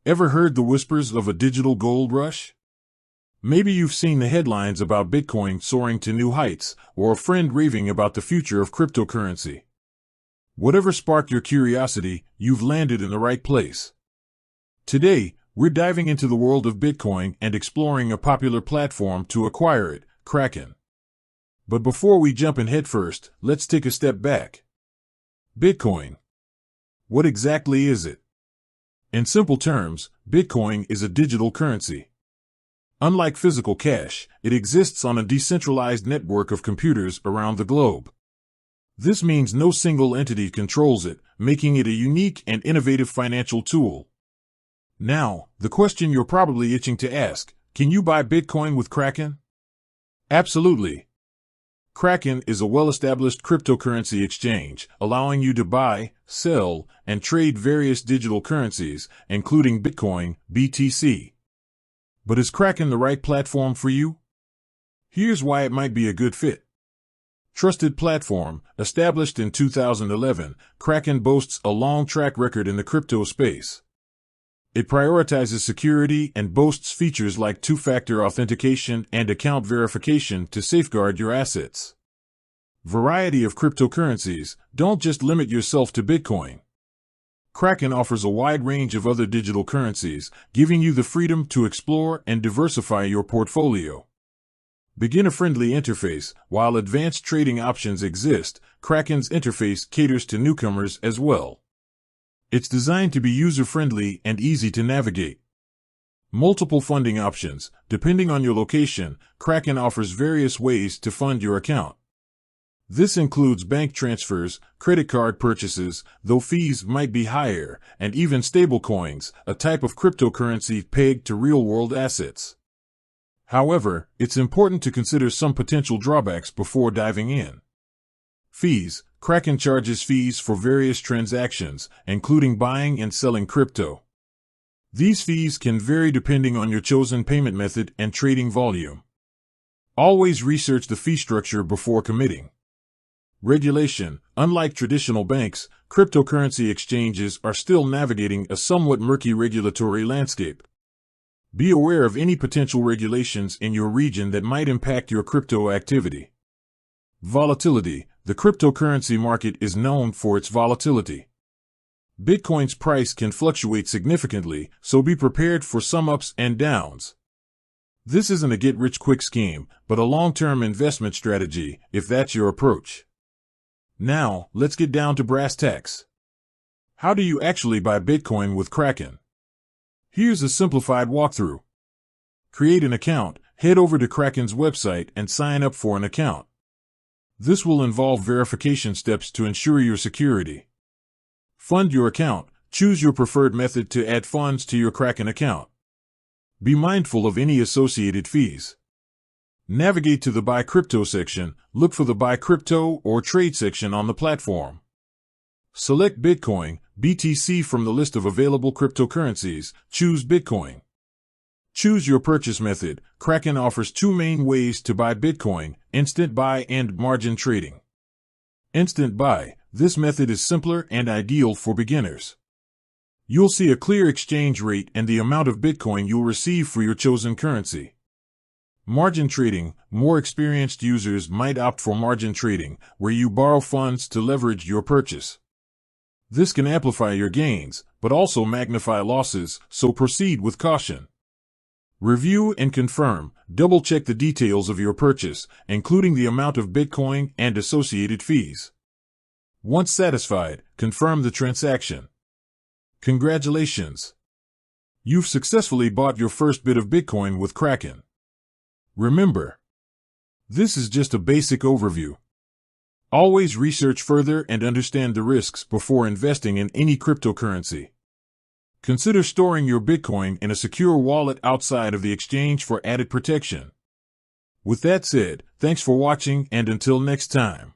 Ever heard the whispers of a digital gold rush? Maybe you've seen the headlines about Bitcoin soaring to new heights, or a friend raving about the future of cryptocurrency. Whatever sparked your curiosity, you've landed in the right place. Today, we're diving into the world of Bitcoin and exploring a popular platform to acquire it, Kraken. But before we jump in headfirst, let's take a step back. Bitcoin. What exactly is it? In simple terms, Bitcoin is a digital currency. Unlike physical cash, it exists on a decentralized network of computers around the globe. This means no single entity controls it, making it a unique and innovative financial tool. Now, the question you're probably itching to ask, can you buy Bitcoin with Kraken? Absolutely. Kraken is a well-established cryptocurrency exchange, allowing you to buy, sell, and trade various digital currencies, including Bitcoin, BTC. But is Kraken the right platform for you? Here's why it might be a good fit. Trusted platform, established in 2011, Kraken boasts a long track record in the crypto space. It prioritizes security and boasts features like two-factor authentication and account verification to safeguard your assets. Variety of cryptocurrencies. Don't just limit yourself to Bitcoin. Kraken offers a wide range of other digital currencies, giving you the freedom to explore and diversify your portfolio. Beginner-friendly interface. While advanced trading options exist, Kraken's interface caters to newcomers as well. It's designed to be user-friendly and easy to navigate. Multiple funding options. Depending on your location, Kraken offers various ways to fund your account. This includes bank transfers, credit card purchases, though fees might be higher, and even stablecoins, a type of cryptocurrency pegged to real-world assets. However, it's important to consider some potential drawbacks before diving in. Fees. Kraken charges fees for various transactions, including buying and selling crypto. These fees can vary depending on your chosen payment method and trading volume. Always research the fee structure before committing. Regulation. Unlike traditional banks, cryptocurrency exchanges are still navigating a somewhat murky regulatory landscape. Be aware of any potential regulations in your region that might impact your crypto activity. Volatility. The cryptocurrency market is known for its volatility. Bitcoin's price can fluctuate significantly, so be prepared for some ups and downs. This isn't a get-rich-quick scheme, but a long-term investment strategy, if that's your approach. Now, let's get down to brass tacks. How do you actually buy Bitcoin with Kraken? Here's a simplified walkthrough. Create an account, head over to Kraken's website and sign up for an account. This will involve verification steps to ensure your security. Fund your account. Choose your preferred method to add funds to your Kraken account. Be mindful of any associated fees. Navigate to the Buy Crypto section. Look for the Buy Crypto or Trade section on the platform. Select Bitcoin, BTC from the list of available cryptocurrencies. Choose Bitcoin. Choose your purchase method. Kraken offers two main ways to buy Bitcoin: instant buy and margin trading. Instant buy. This method is simpler and ideal for beginners. You'll see a clear exchange rate and the amount of Bitcoin you'll receive for your chosen currency. Margin trading. More experienced users might opt for margin trading, where you borrow funds to leverage your purchase. This can amplify your gains, but also magnify losses, so proceed with caution. Review and confirm. Double-check the details of your purchase, including the amount of Bitcoin and associated fees. Once satisfied, confirm the transaction. Congratulations! You've successfully bought your first bit of Bitcoin with Kraken. Remember, this is just a basic overview. Always research further and understand the risks before investing in any cryptocurrency. Consider storing your Bitcoin in a secure wallet outside of the exchange for added protection. With that said, thanks for watching, and until next time.